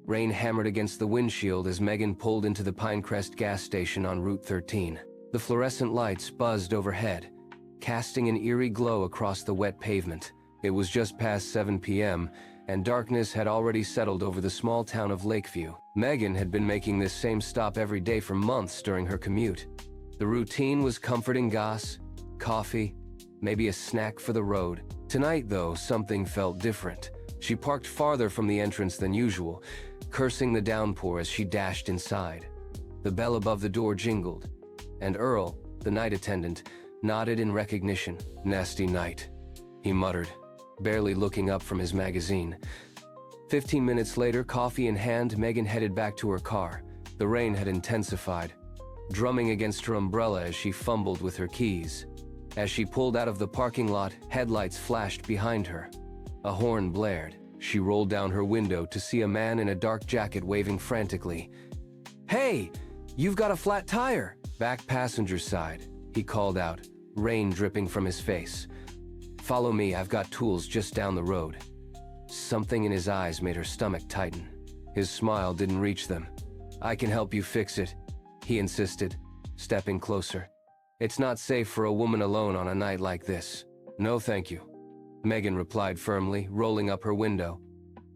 Rain hammered against the windshield as Megan pulled into the Pinecrest gas station on Route 13. The fluorescent lights buzzed overhead, casting an eerie glow across the wet pavement. It was just past 7 p.m., and darkness had already settled over the small town of Lakeview. Megan had been making this same stop every day for months during her commute. The routine was comforting goss, coffee, maybe a snack for the road. Tonight, though, something felt different. She parked farther from the entrance than usual, cursing the downpour as she dashed inside. The bell above the door jingled, and Earl, the night attendant, nodded in recognition. "Nasty night," he muttered, barely looking up from his magazine. 15 minutes later, coffee in hand, Megan headed back to her car. The rain had intensified, drumming against her umbrella as she fumbled with her keys. As she pulled out of the parking lot, headlights flashed behind her. A horn blared. She rolled down her window to see a man in a dark jacket waving frantically. "Hey, you've got a flat tire!" "Back passenger side," he called out, rain dripping from his face. "Follow me, I've got tools just down the road." Something in his eyes made her stomach tighten. His smile didn't reach them. "I can help you fix it," he insisted, stepping closer. "It's not safe for a woman alone on a night like this." "No, thank you," Megan replied firmly, rolling up her window.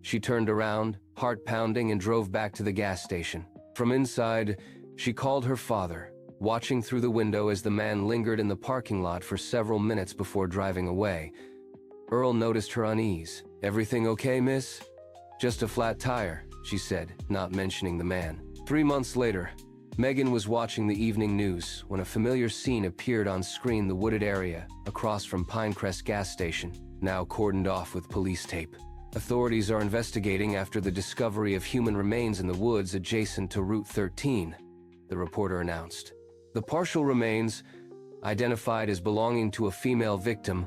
She turned around, heart pounding, and drove back to the gas station. From inside, she called her father, watching through the window as the man lingered in the parking lot for several minutes before driving away. Earl noticed her unease. "Everything okay, miss?" "Just a flat tire," she said, not mentioning the man. 3 months later, Megan was watching the evening news when a familiar scene appeared on screen: the wooded area across from Pinecrest gas station, now cordoned off with police tape. "Authorities are investigating after the discovery of human remains in the woods adjacent to Route 13, the reporter announced. The partial remains, identified as belonging to a female victim,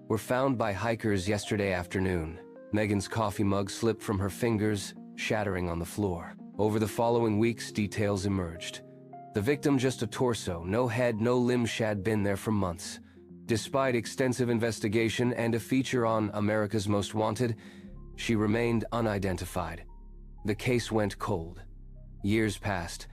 were found by hikers yesterday afternoon. Megan's coffee mug slipped from her fingers, shattering on the floor. Over the following weeks, details emerged. The victim just a torso, no head, no limbs. She had been there for months. Despite extensive investigation and a feature on America's Most Wanted, she remained unidentified. The case went cold. Years passed,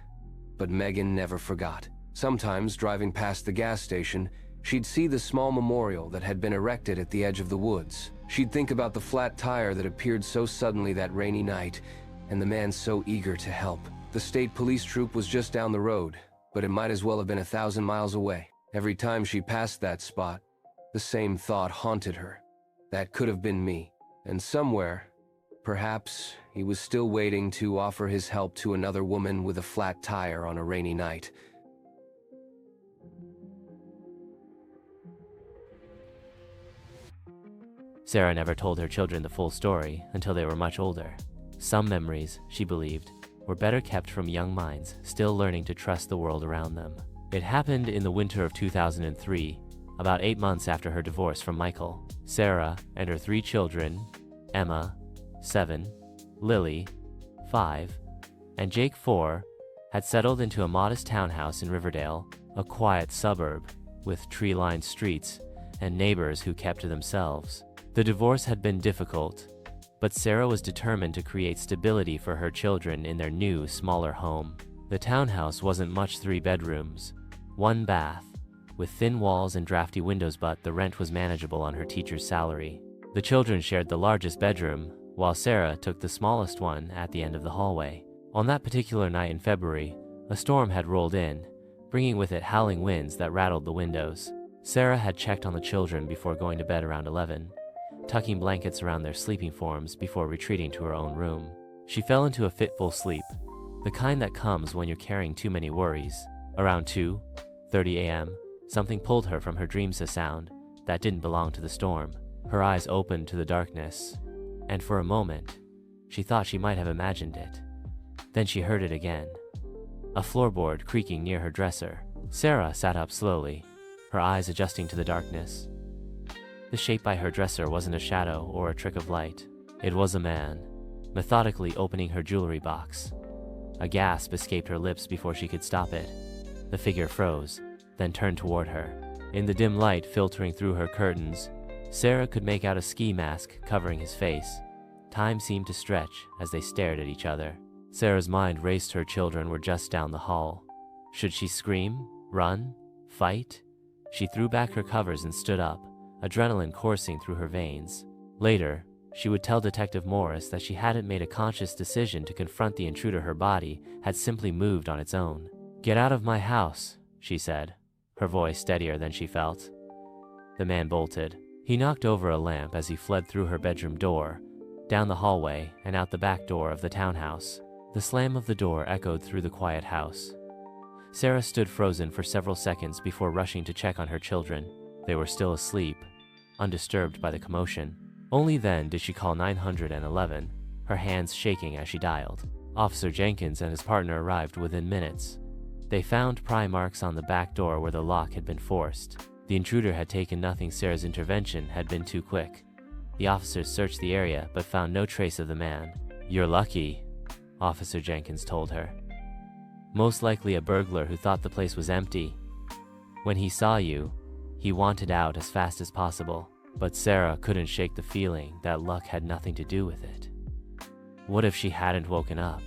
but Megan never forgot. Sometimes, driving past the gas station, she'd see the small memorial that had been erected at the edge of the woods. She'd think about the flat tire that appeared so suddenly that rainy night, and the man so eager to help. The state police troop was just down the road, but it might as well have been 1,000 miles away. Every time she passed that spot, the same thought haunted her. That could have been me. And somewhere, perhaps, he was still waiting to offer his help to another woman with a flat tire on a rainy night. Sarah never told her children the full story until they were much older. Some memories, she believed, were better kept from young minds still learning to trust the world around them. It happened in the winter of 2003, about 8 months after her divorce from Michael. Sarah and her 3 children, Emma, 7, Lily, 5, and Jake, 4, had settled into a modest townhouse in Riverdale, a quiet suburb with tree-lined streets and neighbors who kept to themselves. The divorce had been difficult, but Sarah was determined to create stability for her children in their new, smaller home. The townhouse wasn't much: 3 bedrooms, 1 bath, with thin walls and drafty windows, but the rent was manageable on her teacher's salary. The children shared the largest bedroom, while Sarah took the smallest one at the end of the hallway. On that particular night in February, a storm had rolled in, bringing with it howling winds that rattled the windows. Sarah had checked on the children before going to bed around 11, tucking blankets around their sleeping forms before retreating to her own room. She fell into a fitful sleep, the kind that comes when you're carrying too many worries. Around 2:30 a.m., something pulled her from her dreams, a sound that didn't belong to the storm. Her eyes opened to the darkness, and for a moment, she thought she might have imagined it. Then she heard it again, a floorboard creaking near her dresser. Sarah sat up slowly, her eyes adjusting to the darkness. The shape by her dresser wasn't a shadow or a trick of light. It was a man, methodically opening her jewelry box. A gasp escaped her lips before she could stop it. The figure froze, then turned toward her. In the dim light filtering through her curtains, Sarah could make out a ski mask covering his face. Time seemed to stretch as they stared at each other. Sarah's mind raced. Her children were just down the hall. Should she scream, run, fight? She threw back her covers and stood up, adrenaline coursing through her veins. Later, she would tell Detective Morris that she hadn't made a conscious decision to confront the intruder. Her body had simply moved on its own. "Get out of my house," she said, her voice steadier than she felt. The man bolted. He knocked over a lamp as he fled through her bedroom door, down the hallway and out the back door of the townhouse. The slam of the door echoed through the quiet house. Sarah stood frozen for several seconds before rushing to check on her children. They were still asleep, undisturbed by the commotion. Only then did she call 911, her hands shaking as she dialed. Officer Jenkins and his partner arrived within minutes. They found pry marks on the back door where the lock had been forced. The intruder had taken nothing. Sarah's intervention had been too quick. The officers searched the area but found no trace of the man. "You're lucky," Officer Jenkins told her. "Most likely a burglar who thought the place was empty. When he saw you, he wanted out as fast as possible." But Sarah couldn't shake the feeling that luck had nothing to do with it. What if she hadn't woken up?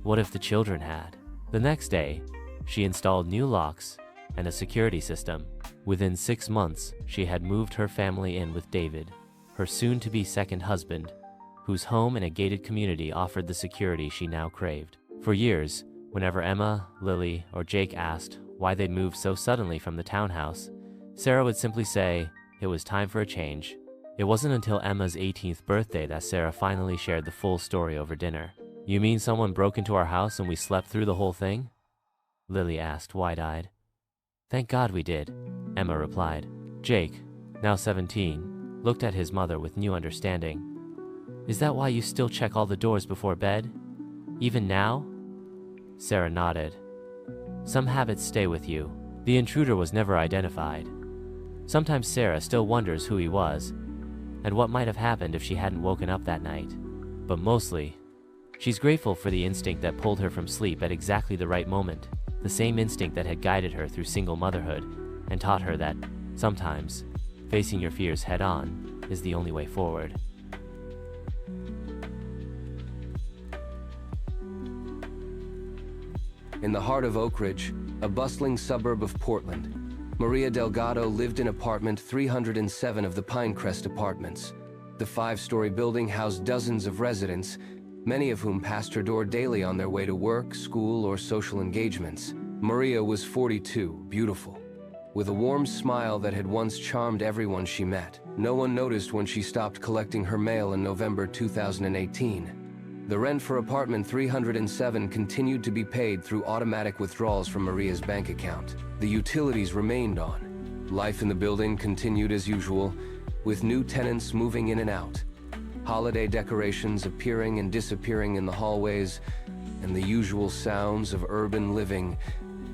What if the children had? The next day, she installed new locks and a security system. Within 6 months, she had moved her family in with David, her soon-to-be second husband, whose home in a gated community offered the security she now craved. For years, whenever Emma, Lily, or Jake asked why they'd moved so suddenly from the townhouse, Sarah would simply say, it was time for a change. It wasn't until Emma's 18th birthday that Sarah finally shared the full story over dinner. "You mean someone broke into our house and we slept through the whole thing?" Lily asked, wide-eyed. "Thank God we did," Emma replied. Jake, now 17, looked at his mother with new understanding. "Is that why you still check all the doors before bed? Even now?" Sarah nodded. "Some habits stay with you." The intruder was never identified. Sometimes Sarah still wonders who he was, and what might have happened if she hadn't woken up that night. But mostly, she's grateful for the instinct that pulled her from sleep at exactly the right moment, the same instinct that had guided her through single motherhood and taught her that, sometimes, facing your fears head-on is the only way forward. In the heart of Oak Ridge, a bustling suburb of Portland, Maria Delgado lived in apartment 307 of the Pinecrest Apartments. The 5-story building housed dozens of residents, many of whom passed her door daily on their way to work, school, or social engagements. Maria was 42, beautiful, with a warm smile that had once charmed everyone she met. No one noticed when she stopped collecting her mail in November 2018. The rent for apartment 307 continued to be paid through automatic withdrawals from Maria's bank account. The utilities remained on. Life in the building continued as usual, with new tenants moving in and out, holiday decorations appearing and disappearing in the hallways, and the usual sounds of urban living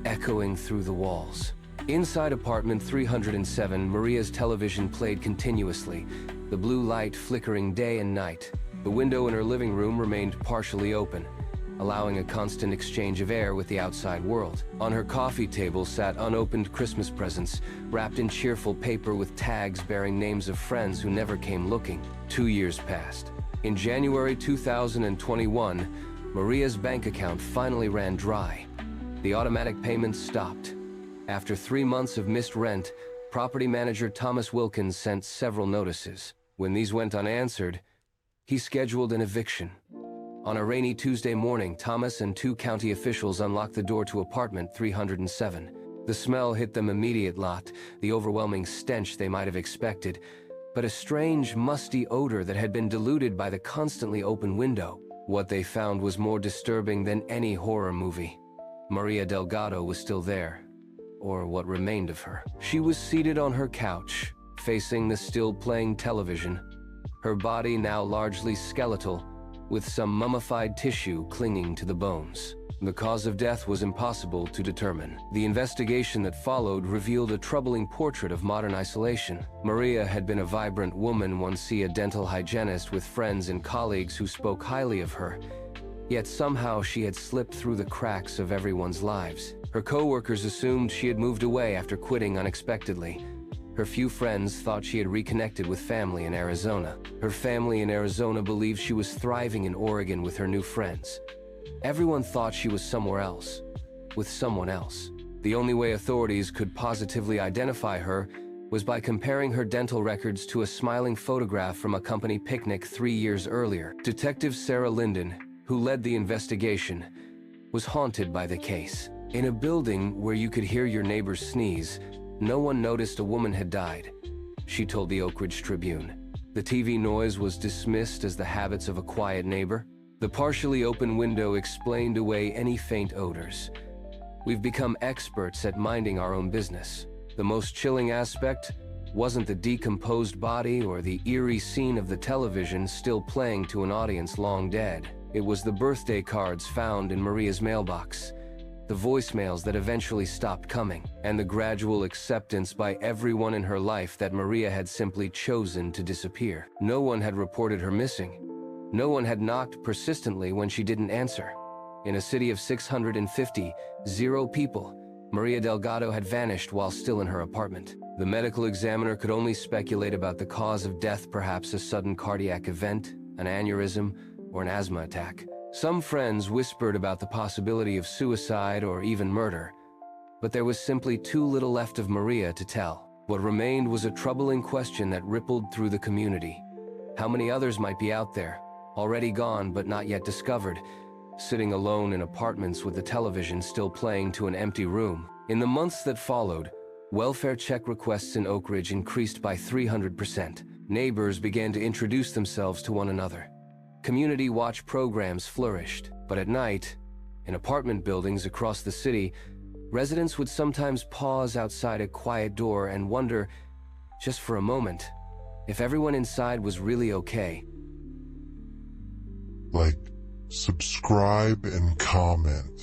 echoing through the walls. Inside apartment 307, Maria's television played continuously, the blue light flickering day and night. The window in her living room remained partially open, allowing a constant exchange of air with the outside world. On her coffee table sat unopened Christmas presents, wrapped in cheerful paper with tags bearing names of friends who never came looking. 2 years passed. In January 2021, Maria's bank account finally ran dry. The automatic payments stopped. After 3 months of missed rent, property manager Thomas Wilkins sent several notices. When these went unanswered, he scheduled an eviction. On a rainy Tuesday morning, Thomas and 2 county officials unlocked the door to apartment 307. The smell hit them immediately, not the overwhelming stench they might have expected, but a strange, musty odor that had been diluted by the constantly open window. What they found was more disturbing than any horror movie. Maria Delgado was still there, or what remained of her. She was seated on her couch, facing the still-playing television, her body now largely skeletal, with some mummified tissue clinging to the bones. The cause of death was impossible to determine. The investigation that followed revealed a troubling portrait of modern isolation. Maria had been a vibrant woman, once a dental hygienist with friends and colleagues who spoke highly of her, yet somehow she had slipped through the cracks of everyone's lives. Her co-workers assumed she had moved away after quitting unexpectedly. Her few friends thought she had reconnected with family in Arizona. Her family in Arizona believed she was thriving in Oregon with her new friends. Everyone thought she was somewhere else, with someone else. The only way authorities could positively identify her was by comparing her dental records to a smiling photograph from a company picnic 3 years earlier. Detective Sarah Linden, who led the investigation, was haunted by the case. In a building where you could hear your neighbors sneeze, no one noticed a woman had died, she told the Oak Ridge Tribune. The TV noise was dismissed as the habits of a quiet neighbor. The partially open window explained away any faint odors. We've become experts at minding our own business. The most chilling aspect wasn't the decomposed body or the eerie scene of the television still playing to an audience long dead. It was the birthday cards found in Maria's mailbox, the voicemails that eventually stopped coming, and the gradual acceptance by everyone in her life that Maria had simply chosen to disappear. No one had reported her missing. No one had knocked persistently when she didn't answer. In a city of 650, 0 people, Maria Delgado had vanished while still in her apartment. The medical examiner could only speculate about the cause of death, perhaps a sudden cardiac event, an aneurysm, or an asthma attack. Some friends whispered about the possibility of suicide or even murder, but there was simply too little left of Maria to tell. What remained was a troubling question that rippled through the community. How many others might be out there, already gone but not yet discovered, sitting alone in apartments with the television still playing to an empty room? In the months that followed, welfare check requests in Oak Ridge increased by 300%. Neighbors began to introduce themselves to one another. Community watch programs flourished, but at night, in apartment buildings across the city, residents would sometimes pause outside a quiet door and wonder, just for a moment, if everyone inside was really okay. Like, subscribe and comment.